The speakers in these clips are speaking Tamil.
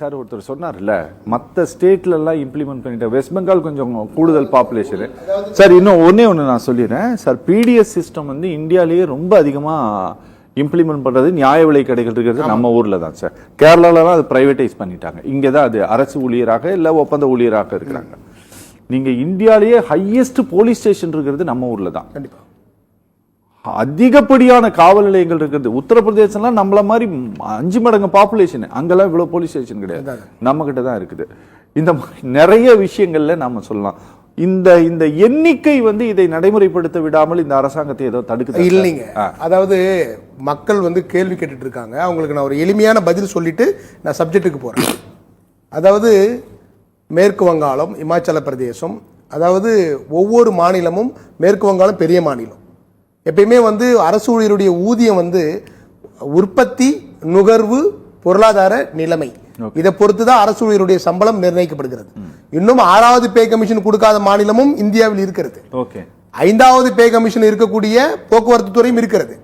சார் ஒருத்தர் சொன்னார்ல மற்ற ஸ்டேட்லலாம் இம்ப்ளிமெண்ட் பண்ணிட்டேன், வெஸ்ட் பெங்கால் கொஞ்சம் கூடுதல் பாப்புலேஷன். சார் இன்னும் ஒன்று நான் சொல்லிடுறேன் சார். பிடிஎஸ் சிஸ்டம் வந்து இந்தியாவிலேயே ரொம்ப அதிகமாக இம்ப்ளிமெண்ட் பண்ணுறது நியாய விலை கடைகள் இருக்கிறது நம்ம ஊரில் தான் சார். கேரளாலலாம் அது ப்ரைவேட்டைஸ் பண்ணிட்டாங்க. இங்கே தான் அது அரசு ஊழியராக இல்லை ஒப்பந்த ஊழியராக இருக்கிறாங்க. நீங்கள் இந்தியாவிலேயே ஹையஸ்ட் போலீஸ் ஸ்டேஷன் இருக்கிறது நம்ம ஊரில் தான். கண்டிப்பாக அதிகப்படியான காவல் நிலையங்கள் இருக்கிறது. உத்தரப்பிரதேசம்லாம் நம்மள மாதிரி 5 மடங்கு பாப்புலேஷன், அங்கெல்லாம் இவ்வளவு போலீஸ் ஸ்டேஷன் கிடையாது, நம்ம கிட்ட தான் இருக்குது. இந்த மாதிரி நிறைய விஷயங்கள்ல நாம சொல்லலாம். இந்த எண்ணிக்கை வந்து இதை நடைமுறைப்படுத்த விடாமல் இந்த அரசாங்கத்தை ஏதோ தடுக்குது இல்லைங்க. அதாவது மக்கள் வந்து கேள்வி கேட்டுட்டு இருக்காங்க. அவங்களுக்கு நான் ஒரு எளிமையான பதில் சொல்லிட்டு நான் சப்ஜெக்டுக்கு போறேன். அதாவது மேற்கு வங்காளம், இமாச்சல பிரதேசம், அதாவது ஒவ்வொரு மாநிலமும், மேற்கு வங்காளம் பெரிய மாநிலம், எப்பயுமே வந்து அரசு ஊழியருடைய ஊதியம் வந்து உற்பத்தி, நுகர்வு, பொருளாதார நிலைமை, இதை பொறுத்து தான் அரசு ஊழியருடைய சம்பளம் நிர்ணயிக்கப்படுகிறது. இன்னும் 6வது பே கமிஷன் கொடுக்காத மாநிலமும் இந்தியாவில் இருக்கிறது. 5வது பே கமிஷன் இருக்கக்கூடிய போக்குவரத்து துறையும் இருக்கிறது.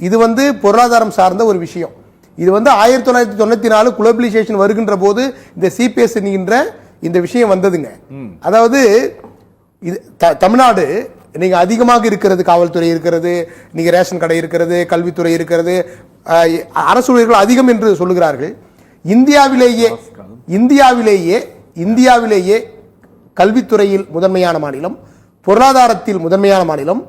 இது வந்து பொருளாதாரம் சார்ந்த ஒரு விஷயம். இது வந்து 1994 குளோபலைசேஷன் வருகின்ற போது இந்த சிபிஎஸ் என்கின்ற இந்த விஷயம் வந்ததுங்க. அதாவது தமிழ்நாடு நீங்க அதிகமாக இருக்கிறது, காவல்துறை இருக்கிறது, நீங்க ரேஷன் கடை இருக்கிறது, கல்வித்துறை இருக்கிறது, அரசு ஊழியர்கள் அதிகம் என்று சொல்லுகிறார்கள். இந்தியாவிலேயே கல்வித்துறையில் முதன்மையான மாநிலம், பொருளாதாரத்தில் முதன்மையான மாநிலம்,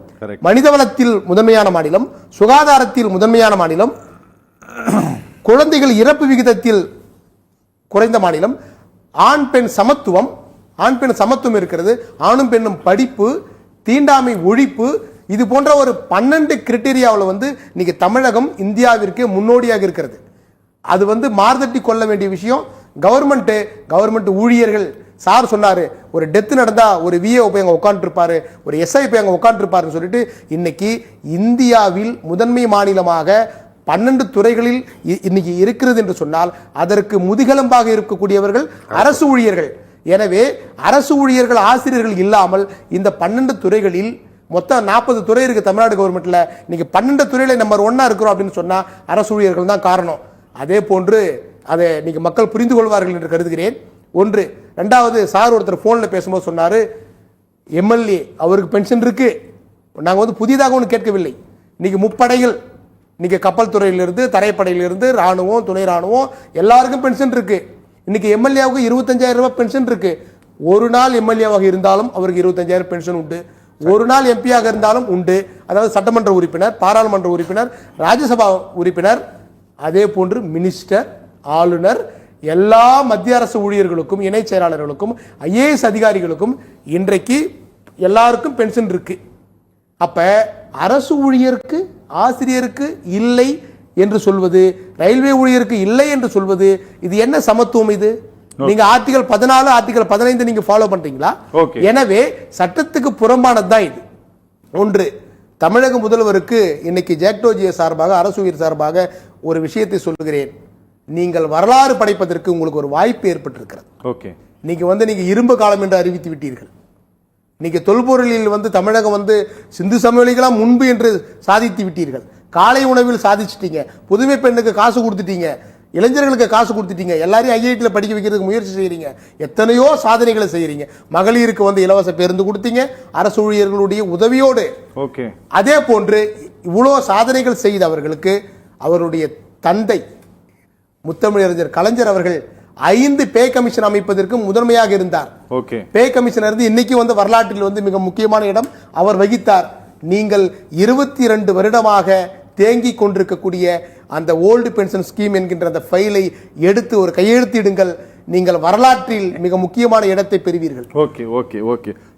மனிதவளத்தில் முதன்மையான மாநிலம், சுகாதாரத்தில் முதன்மையான மாநிலம், குழந்தைகள் இறப்பு விகிதத்தில் குறைந்த மாநிலம், ஆண் பெண் சமத்துவம் இருக்கிறது, ஆணும் பெண்ணும் படிப்பு, தீண்டாமை ஒழிப்பு, இது போன்ற ஒரு 12 கிரைட்டீரியாவில் வந்து நீங்க தமிழகம் இந்தியாவிற்கு முன்னோடியாக இருக்கிறது. அது வந்து மார்தட்டி கொள்ள வேண்டிய விஷயம். கவர்மெண்ட் ஊழியர்கள், சார் சொன்னாரு, ஒரு டெத் நடந்தா ஒரு விஏ போய் அங்க உட்காந்துருப்பாரு, ஒரு எஸ்ஐ போய் அங்க உட்காந்துருப்பாருன்னு சொல்லிட்டு இன்னைக்கு இந்தியாவில் முதன்மை மாநிலமாக 12 துறைகளில் இன்னைக்கு இருக்கிறது என்று சொன்னால் அதற்கு முதுகெலும்பாக இருக்கக்கூடியவர்கள் அரசு ஊழியர்கள். எனவே அரசு ஊழியர்கள், ஆசிரியர்கள் இல்லாமல் இந்த 12 துறைகளில் மொத்தம் 40 துறை இருக்கு தமிழ்நாடு கவர்மெண்ட்ல. இன்னைக்கு 12 துறையில நம்பர் 1 இருக்கிறோம் அப்படின்னு சொன்னா அரசு ஊழியர்கள் தான் காரணம். அதே போன்று அதை நீங்க மக்கள் புரிந்து கொள்வார்கள் என்று கருதுகிறேன். ஒன்று. 2வது, சார் ஒருத்தர் போன்ல பேசும்போது சொன்னாரு, எம்எல்ஏ அவருக்கு பென்ஷன் இருக்கு. நாங்க வந்து புதிதாக ஒன்று கேட்கவில்லை. இன்னைக்கு முப்படைகள், இன்னைக்கு கப்பல் துறையிலிருந்து, தரைப்படையிலிருந்து, ராணுவம், துணை ராணுவம், எல்லாருக்கும் பென்ஷன் இருக்கு. இன்னைக்கு எம்எல்ஏவுக்கு 25,000 ரூபாய் பென்ஷன் இருக்கு. ஒரு நாள் எம்எல்ஏவாக இருந்தாலும் அவருக்கு 25,000 பென்ஷன் உண்டு. ஒரு நாள் எம்பியாக இருந்தாலும் உண்டு. அதாவது சட்டமன்ற உறுப்பினர், பாராளுமன்ற உறுப்பினர், ராஜ்யசபா உறுப்பினர், அதே போன்று மினிஸ்டர், ஆளுநர், எல்லா மத்திய அரசு ஊழியர்களுக்கும், இணை செயலாளர்களுக்கும், ஐஏஎஸ் அதிகாரிகளுக்கும் இன்றைக்கு எல்லாருக்கும் பென்ஷன் இருக்கு. அப்ப அரசு ஊழியருக்கு, ஆசிரியருக்கு இல்லை என்று சொல்வது, ரயில்வே ஊழியருக்கு இல்லை என்று சொல்வது, இது என்ன சமத்துவம்? இது நீங்க ஆர்டிகல் 14, ஆர்டிகல் 15 நீங்க ஃபாலோ பண்றீங்களா? எனவே சட்டத்துக்கு புறம்பானதுதான் இது. ஒன்று. தமிழக முதல்வருக்கு இன்னைக்கு ஜாக்டோஜிய சார்பாக, அரசு ஊழியர் சார்பாக ஒரு விஷயத்தை சொல்லுகிறேன். நீங்கள் வரலாறு படைப்பதற்கு உங்களுக்கு ஒரு வாய்ப்பு ஏற்பட்டிருக்கிறது. நீங்க இரும்பு காலம் என்று அறிவித்து விட்டீர்கள். நீங்க தொல்பொருளில் வந்து தமிழகம் வந்து சிந்து சமவெளிகளாம் முன்பு என்று சாதித்து விட்டீர்கள். காலை உணவில் சாதிச்சிட்டீங்க. புதுமை பெண்ணுக்கு காசு கொடுத்துட்டீங்க. இளைஞர்களுக்கு காசு கொடுத்துட்டீங்க. எல்லாரையும் ஐஐடியில் படிக்க வைக்கிறதுக்கு முயற்சி செய்யறீங்க. எத்தனையோ சாதனைகளை செய்யறீங்க. மகளிருக்கு வந்து இலவச பேருந்து கொடுத்தீங்க அரசு ஊழியர்களுடைய உதவியோடு. அதே போன்று இவ்வளோ சாதனைகள் செய்த அவர்களுக்கு அவருடைய தந்தை முத்தமிழறிஞர் கலைஞர் அவர்கள் 5 பே கமிஷன் அமைப்பதற்கு முதன்மையாக இருந்தார். பே கமிஷன் இருந்து இன்னைக்கு வந்து வரலாற்றில் வந்து மிக முக்கியமான இடம் அவர் வகித்தார். நீங்கள் 22 வருடமாக தேங்கி கொண்டிருக்கக்கூடிய அந்த ஓல்டு பென்ஷன் ஸ்கீம் என்கின்ற அந்த ஃபைலை எடுத்து ஒரு கையெழுத்திடுங்கள். நீங்கள் வரலாற்றில் மிக முக்கியமான இடத்தை பெறுவீர்கள்.